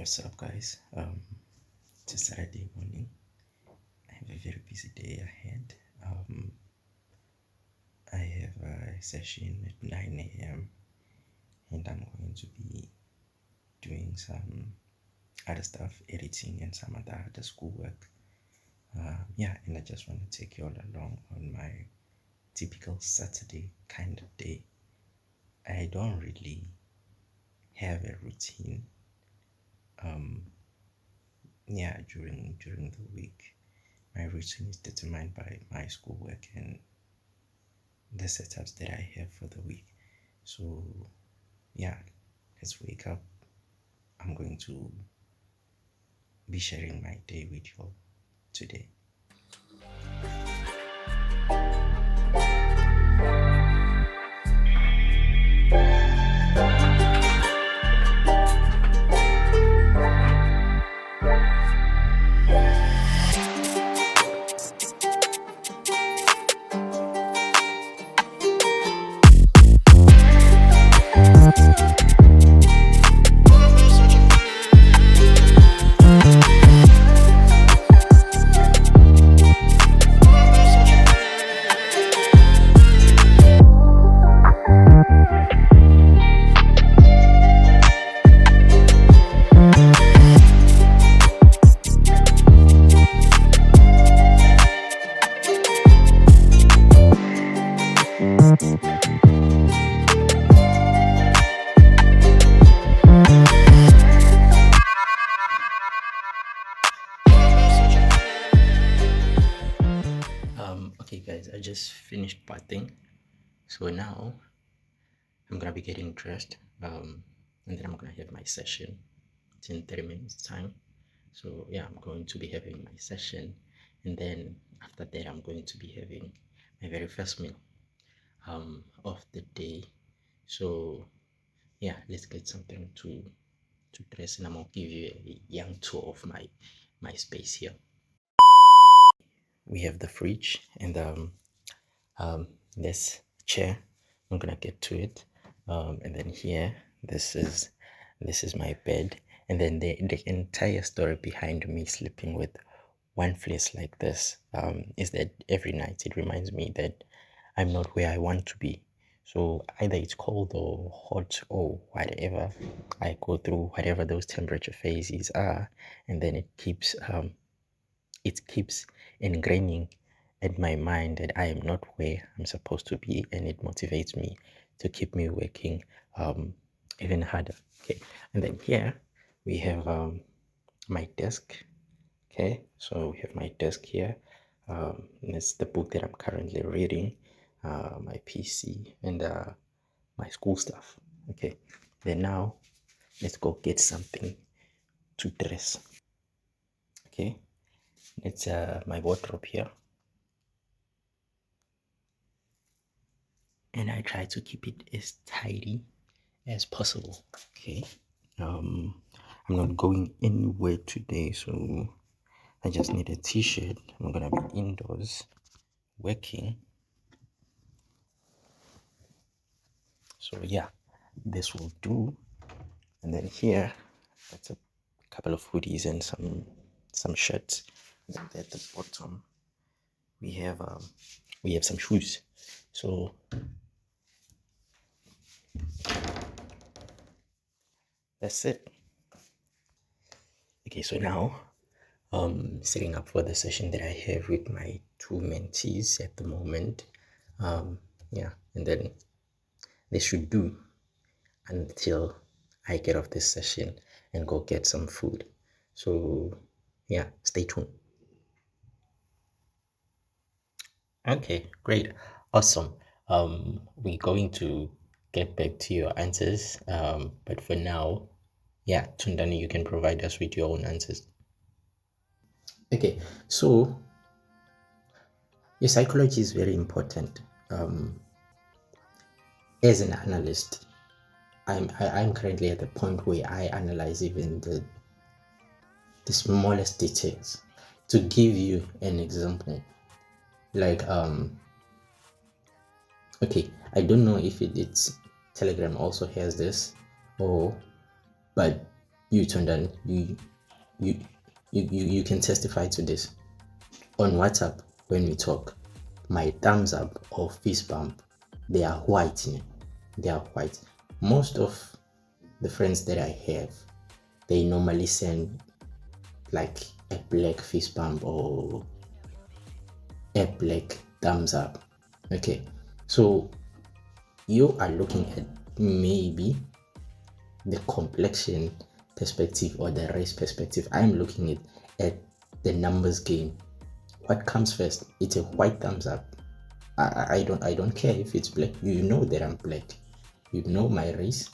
What's up, guys? It's a Saturday morning. I have a very busy day ahead. I have a session at 9 a.m. and I'm going to be doing some other stuff, editing and some other schoolwork. And I just want to take you all along on my typical Saturday kind of day. I don't really have a routine. During the week, my routine is determined by my schoolwork and the setups that I have for the week. So let's wake up. I'm going to be sharing my day with you all today. Okay guys, I just finished bathing, so now I'm gonna be getting dressed, and then I'm gonna have my session. It's in 30 minutes time, so I'm going to be having my session, and then after that I'm going to be having my very first meal of the day. So let's get something to dress, and I'm gonna give you a young tour of my space here. We have the fridge and this chair. I'm gonna get to it, and then here this is my bed, and then the entire story behind me sleeping with one fleece like this is that every night it reminds me that I'm not where I want to be. So either it's cold or hot or whatever, I go through whatever those temperature phases are, and then it keeps ingraining at my mind that I am not where I'm supposed to be, and it motivates me to keep me working even harder. Okay, and then here we have my desk. Okay, so we have my desk here. That's the book that I'm currently reading, my PC, and my school stuff. Okay, then now let's go get something to dress. Okay, it's my wardrobe here, and I try to keep it as tidy as possible. Okay, I'm not going anywhere today, so I just need a t-shirt. I'm gonna be indoors working, so this will do. And then here, that's a couple of hoodies and some shirts. And then at the bottom we have some shoes. So that's it. Okay, so now setting up for the session that I have with my two mentees at the moment. And then they should do until I get off this session and go get some food. So stay tuned. Okay, great, awesome. We're going to get back to your answers, but for now, Tundani, you can provide us with your own answers. Okay, so your psychology is very important. As an analyst, I'm currently at the point where I analyze even the smallest details. To give you an example, like okay, I don't know if it's Telegram also has this, but you Tundan, you you can testify to this. On WhatsApp, when we talk, my thumbs up or fist bump, they are white. They are white. Most of the friends that I have, they normally send like a black fist bump or a black thumbs up. Okay, so you are looking at maybe the complexion perspective or the race perspective. I'm looking at the numbers game. What comes first? It's a white thumbs up. I don't care if it's black. You know that I'm black. You know my race.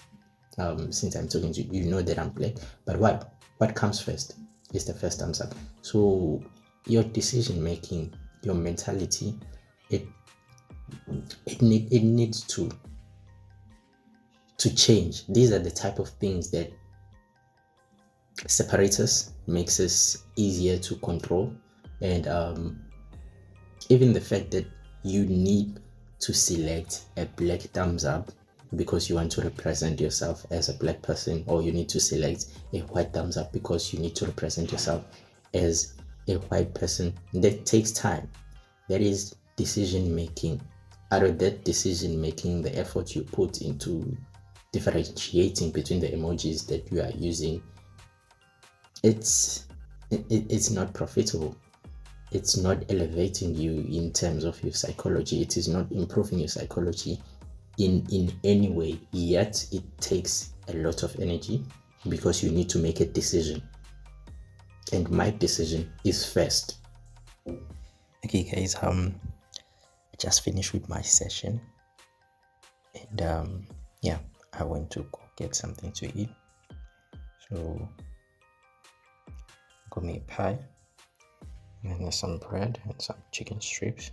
Since I'm talking to you, you know that I'm black. But what comes first is the first thumbs up. So your decision making, your mentality, it it needs to change. These are the type of things that separate us, makes us easier to control, and even the fact that you need to select a black thumbs up because you want to represent yourself as a black person, or you need to select a white thumbs up because you need to represent yourself as a white person. That takes time. That is decision making. Out of that decision making, the effort you put into differentiating between the emojis that you are using, it's not profitable. It's not elevating you in terms of your psychology. It is not improving your psychology in any way. Yet it takes a lot of energy because you need to make a decision, and my decision is first. Okay guys, I just finished with my session, and yeah, I went to go get something to eat. So got me a pie, and then some bread and some chicken strips,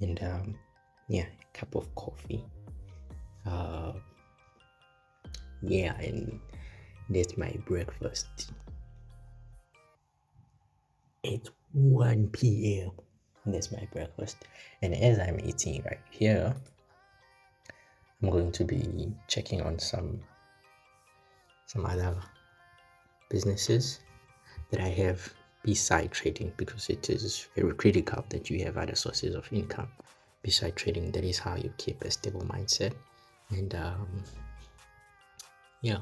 and yeah, a cup of coffee. Yeah, and that's my breakfast. It's 1 p.m. That's my breakfast, and as I'm eating right here, I'm going to be checking on some other businesses that I have beside trading, because it is very critical that you have other sources of income beside trading. That is how you keep a stable mindset. And yeah,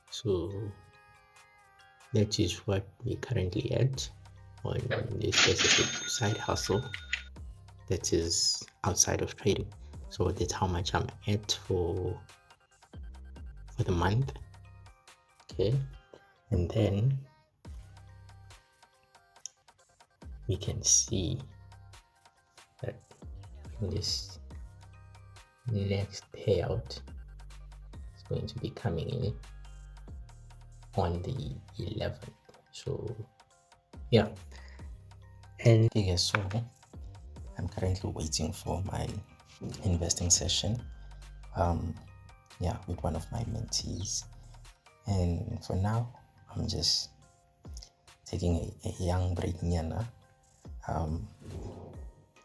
so that is what we currently at on this specific side hustle that is outside of trading. So that's how much I'm at for the month. Okay, and then we can see that this next payout is going to be coming in on the 11th. So yeah, and yeah, so I'm currently waiting for my investing session, yeah, with one of my mentees, and for now I'm just taking a young break,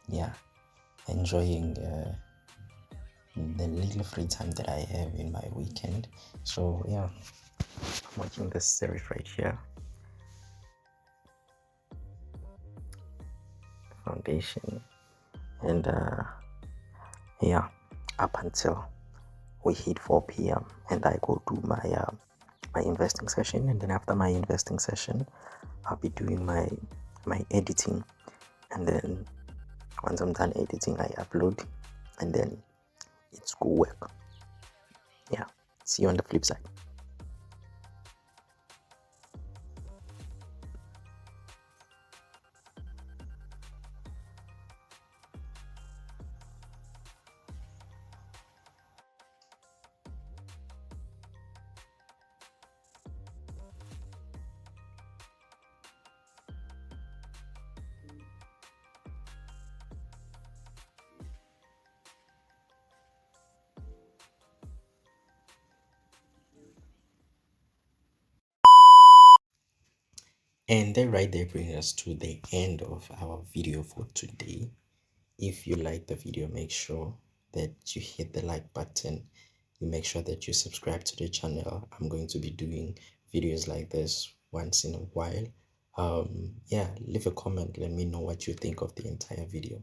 yeah, enjoying the little free time that I have in my weekend. So yeah, I'm watching this series right here, Foundation, and yeah, up until we hit 4 p.m. and I go do my investing session, and then after my investing session I'll be doing my editing, and then once I'm done editing I upload, and then it's schoolwork. Yeah, see you on the flip side. And that right there brings us to the end of our video for today. If you like the video, make sure that you hit the like button you make sure that you subscribe to the channel. I'm going to be doing videos like this once in a while. Yeah, leave a comment, let me know what you think of the entire video.